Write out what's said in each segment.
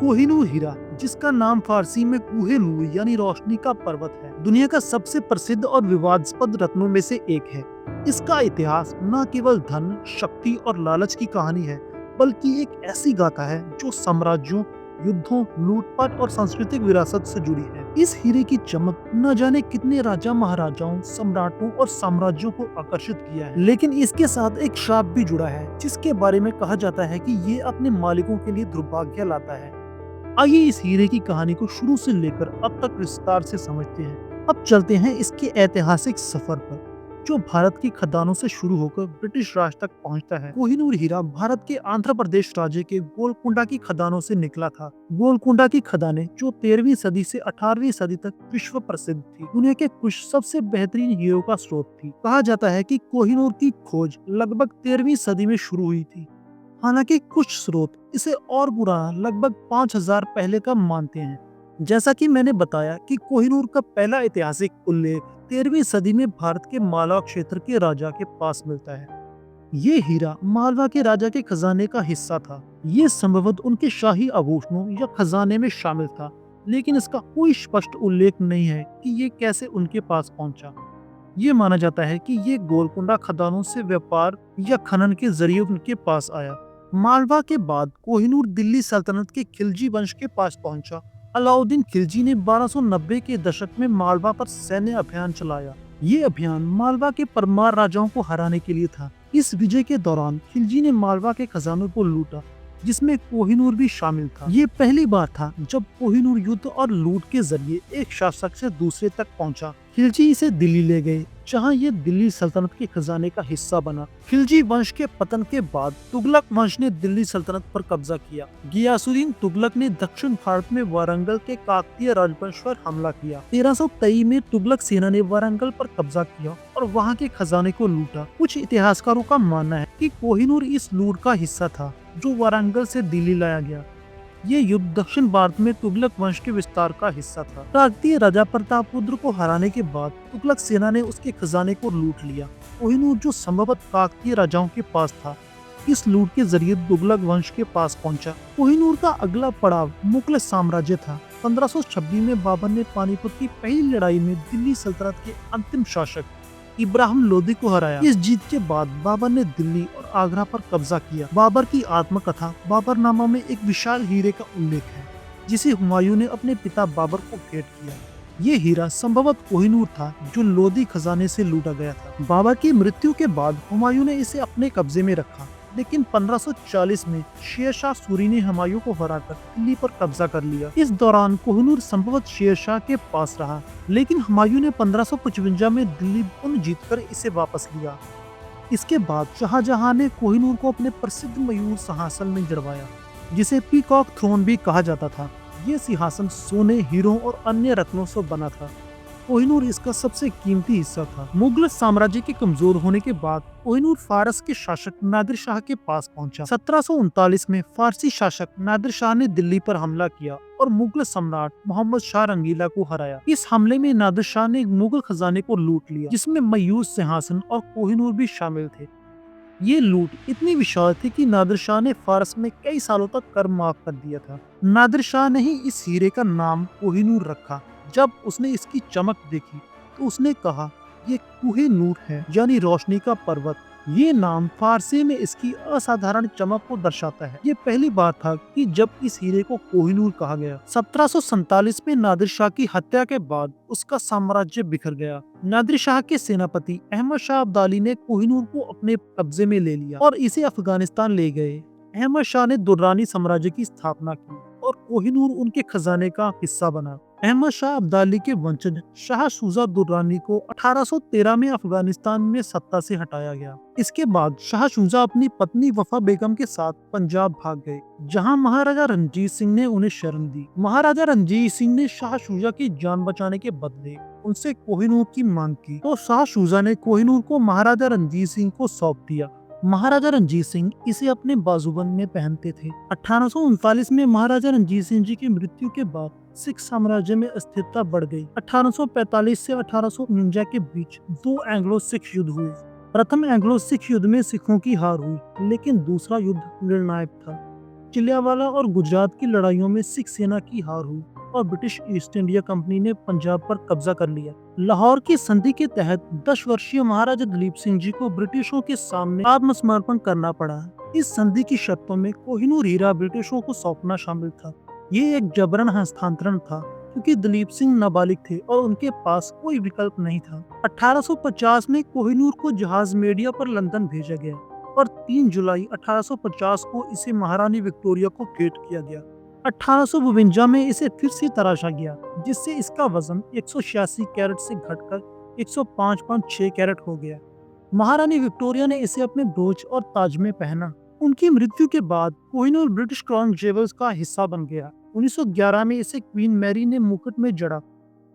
कोहिनूर हीरा, जिसका नाम फारसी में कूहे नूर यानी रोशनी का पर्वत है, दुनिया का सबसे प्रसिद्ध और विवादास्पद रत्नों में से एक है। इसका इतिहास न केवल धन, शक्ति और लालच की कहानी है, बल्कि एक ऐसी गाथा है जो साम्राज्यों, युद्धों, लूटपाट और सांस्कृतिक विरासत से जुड़ी है। इस हीरे की चमक न जाने कितने राजा महाराजाओं, सम्राटों और साम्राज्यों को आकर्षित किया है, लेकिन इसके साथ एक श्राप भी जुड़ा है, जिसके बारे में कहा जाता है कि ये अपने मालिकों के लिए दुर्भाग्य लाता है। आइए इस हीरे की कहानी को शुरू से लेकर अब तक विस्तार से समझते हैं। अब चलते हैं इसके ऐतिहासिक सफर पर, जो भारत की खदानों से शुरू होकर ब्रिटिश राज तक पहुंचता है। कोहिनूर हीरा भारत के आंध्र प्रदेश राज्य के गोलकुंडा की खदानों से निकला था। गोलकुंडा की खदानें, जो 13वीं सदी से 18वीं सदी तक विश्व प्रसिद्ध थी, दुनिया के कुछ सबसे बेहतरीन हीरों का स्रोत थी। कहा जाता है कि कोहिनूर की खोज लगभग 13वीं सदी में शुरू हुई थी। हालांकि कुछ स्रोत इसे और पुराना, लगभग 5000 पहले का मानते हैं। जैसा कि मैंने बताया कि कोहिनूर का पहला ऐतिहासिक उल्लेख 13वीं सदी में भारत के मालवा क्षेत्र के राजा के पास मिलता है। ये हीरा मालवा के राजा के खजाने का हिस्सा था। ये संभवतः उनके शाही आभूषणों या खजाने में शामिल था, लेकिन इसका कोई स्पष्ट उल्लेख नहीं है कि ये कैसे उनके पास पहुंचा। ये माना जाता है कि ये गोलकुंडा खदानों से व्यापार या खनन के जरिए उनके पास आया। मालवा के बाद कोहिनूर दिल्ली सल्तनत के खिलजी वंश के पास पहुंचा। अलाउद्दीन खिलजी ने 1290 के दशक में मालवा पर सैन्य अभियान चलाया। ये अभियान मालवा के परमार राजाओं को हराने के लिए था। इस विजय के दौरान खिलजी ने मालवा के खजानों को लूटा, जिसमें कोहिनूर भी शामिल था। ये पहली बार था जब कोहिनूर युद्ध और लूट के जरिए एक शासक से दूसरे तक पहुंचा। खिलजी इसे दिल्ली ले गए, जहां ये दिल्ली सल्तनत के खजाने का हिस्सा बना। खिलजी वंश के पतन के बाद तुगलक वंश ने दिल्ली सल्तनत पर कब्जा किया। गियासुद्दीन तुगलक ने दक्षिण भारत में वारंगल के काकतीय राजवंश पर हमला किया। 1323 में तुगलक सेना ने वारंगल पर कब्जा किया और वहां के खजाने को लूटा। कुछ इतिहासकारों का मानना है कि कोहिनूर इस लूट का हिस्सा था, जो वारंगल से दिल्ली लाया गया। ये युद्ध दक्षिण भारत में तुगलक वंश के विस्तार का हिस्सा था। काकतीय राजा प्रतापरुद्र को हराने के बाद तुगलक सेना ने उसके खजाने को लूट लिया। कोहिनूर, जो संभवतः काकतीय राजाओं के पास था, इस लूट के जरिए तुगलक वंश के पास पहुंचा। कोहिनूर का अगला पड़ाव मुगल साम्राज्य था। 1526 में बाबर ने पानीपत की पहली लड़ाई में दिल्ली सल्तनत के अंतिम शासक इब्राहिम लोदी को हराया। इस जीत के बाद बाबर ने दिल्ली और आगरा पर कब्जा किया। बाबर की आत्मकथा बाबरनामा में एक विशाल हीरे का उल्लेख है, जिसे हुमायूं ने अपने पिता बाबर को भेंट किया। ये हीरा संभवतः कोहिनूर था, जो लोदी खजाने से लूटा गया था। बाबर की मृत्यु के बाद हुमायूं ने इसे अपने कब्जे में रखा, लेकिन 1540 में शेरशाह सूरी ने हुमायूं को हराकर दिल्ली पर कब्जा कर लिया। इस दौरान कोहिनूर संभवतः शेरशाह के पास रहा, लेकिन हुमायूं ने 1555 में दिल्ली पुनः जीतकर इसे वापस लिया। इसके बाद शाहजहां ने कोहिनूर को अपने प्रसिद्ध मयूर सिंहासन में जड़वाया, जिसे पीकॉक थ्रोन भी कहा जाता था। ये सिंहासन सोने, हीरों और अन्य रत्नों से बना था। कोहिनूर इसका सबसे कीमती हिस्सा था। मुगल साम्राज्य के कमजोर होने के बाद कोहिनूर फारस के शासक नादिर शाह के पास पहुंचा। 1739 में फारसी शासक नादिर शाह ने दिल्ली पर हमला किया और मुगल सम्राट मोहम्मद शाह रंगीला को हराया। इस हमले में नादिर शाह ने मुगल खजाने को लूट लिया, जिसमें मयूर सिंहासन और कोहिनूर भी शामिल थे। ये लूट इतनी विशाल थी कि नादिर शाह ने फारस में कई सालों तक कर माफ कर दिया था। नादिर शाह ने ही इस हीरे का नाम कोहिनूर रखा। जब उसने इसकी चमक देखी तो उसने कहा, ये कुहे नूर है, यानी रोशनी का पर्वत। ये नाम फारसी में इसकी असाधारण चमक को दर्शाता है। ये पहली बार था कि जब इस हीरे को कोहिनूर कहा गया। 1747 में नादिर शाह की हत्या के बाद उसका साम्राज्य बिखर गया। नादिर शाह के सेनापति अहमद शाह अब्दाली ने कोहिनूर को अपने कब्जे में ले लिया और इसे अफगानिस्तान ले गए। अहमद शाह ने दुर्रानी साम्राज्य की स्थापना की और कोहिनूर उनके खजाने का हिस्सा बना। अहमद शाह अब्दाली के वंशज शाह शुजा दुर्रानी को 1813 में अफगानिस्तान में सत्ता से हटाया गया। इसके बाद शाह शुजा अपनी पत्नी वफा बेगम के साथ पंजाब भाग गए, जहां महाराजा रणजीत सिंह ने उन्हें शरण दी। महाराजा रणजीत सिंह ने शाह शुजा की जान बचाने के बदले उनसे कोहिनूर की मांग की, तो शाह शुजा ने कोहिनूर को महाराजा रणजीत सिंह को सौंप दिया। महाराजा रणजीत सिंह इसे अपने बाजूबंद में पहनते थे। 1839 में महाराजा रणजीत सिंह जी की मृत्यु के बाद सिख साम्राज्य में अस्थिरता बढ़ गई। 1845 से 1849 के बीच दो एंग्लो सिख युद्ध हुए। प्रथम एंग्लो सिख युद्ध में सिखों की हार हुई, लेकिन दूसरा युद्ध निर्णायक था। चिल्यांवाला और गुजरात की लड़ाइयों में सिख सेना की हार हुई और ब्रिटिश ईस्ट इंडिया कंपनी ने पंजाब पर कब्जा कर लिया। लाहौर की संधि के तहत 10 वर्षीय महाराजा दलीप सिंह जी को ब्रिटिशों के सामने आत्मसमर्पण करना पड़ा। इस संधि की शर्तों में कोहिनूर हीरा ब्रिटिशों को सौंपना शामिल था। ये एक जबरन हस्तांतरण था क्योंकि दलीप सिंह नाबालिग थे और उनके पास कोई विकल्प नहीं था। 1850 में कोहिनूर को जहाज मीडिया पर लंदन भेजा गया और 3 जुलाई 1850 को इसे महारानी विक्टोरिया को भेंट किया गया। 1852 में इसे फिर से तराशा गया, जिससे इसका वजन 186 कैरेट से घटकर 105 पॉइंट 6 कैरेट हो गया। महारानी विक्टोरिया ने इसे अपने ब्रोच और ताज में पहना। उनकी मृत्यु के बाद कोहिनूर ब्रिटिश क्राउन जेवल्स का हिस्सा बन गया। 1911 में इसे क्वीन मैरी ने मुकुट में जड़ा,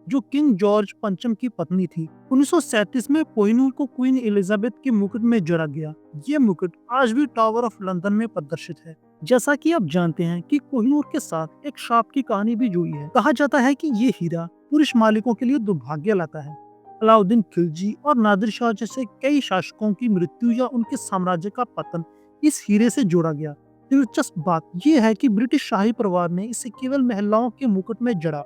जो किंग जॉर्ज पंचम की पत्नी थी। 1937 में कोहिनूर को क्वीन एलिजाबेथ के मुकुट में जड़ा गया। ये मुकुट आज भी टावर ऑफ लंदन में प्रदर्शित है। जैसा कि आप जानते हैं कि कोहिनूर के साथ एक सांप की कहानी भी जुड़ी है। कहा जाता है कि ये हीरा पुरुष मालिकों के लिए दुर्भाग्य लाता है। अलाउद्दीन खिलजी और नादिर शाह जैसे कई शासकों की मृत्यु या उनके साम्राज्य का पतन इस हीरे से जोड़ा गया। दिलचस्प बात यह है कि ब्रिटिश शाही परिवार ने इसे केवल महिलाओं के मुकुट में जड़ा,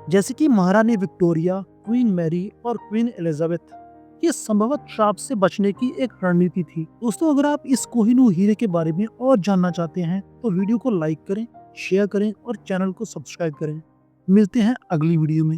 जैसे कि महारानी विक्टोरिया, क्वीन मैरी और क्वीन एलिजाबेथ। ये संभवतः श्राप से बचने की एक रणनीति थी। दोस्तों, अगर आप इस कोहिनूर हीरे के बारे में और जानना चाहते हैं तो वीडियो को लाइक करें, शेयर करें और चैनल को सब्सक्राइब करें। मिलते हैं अगली वीडियो में।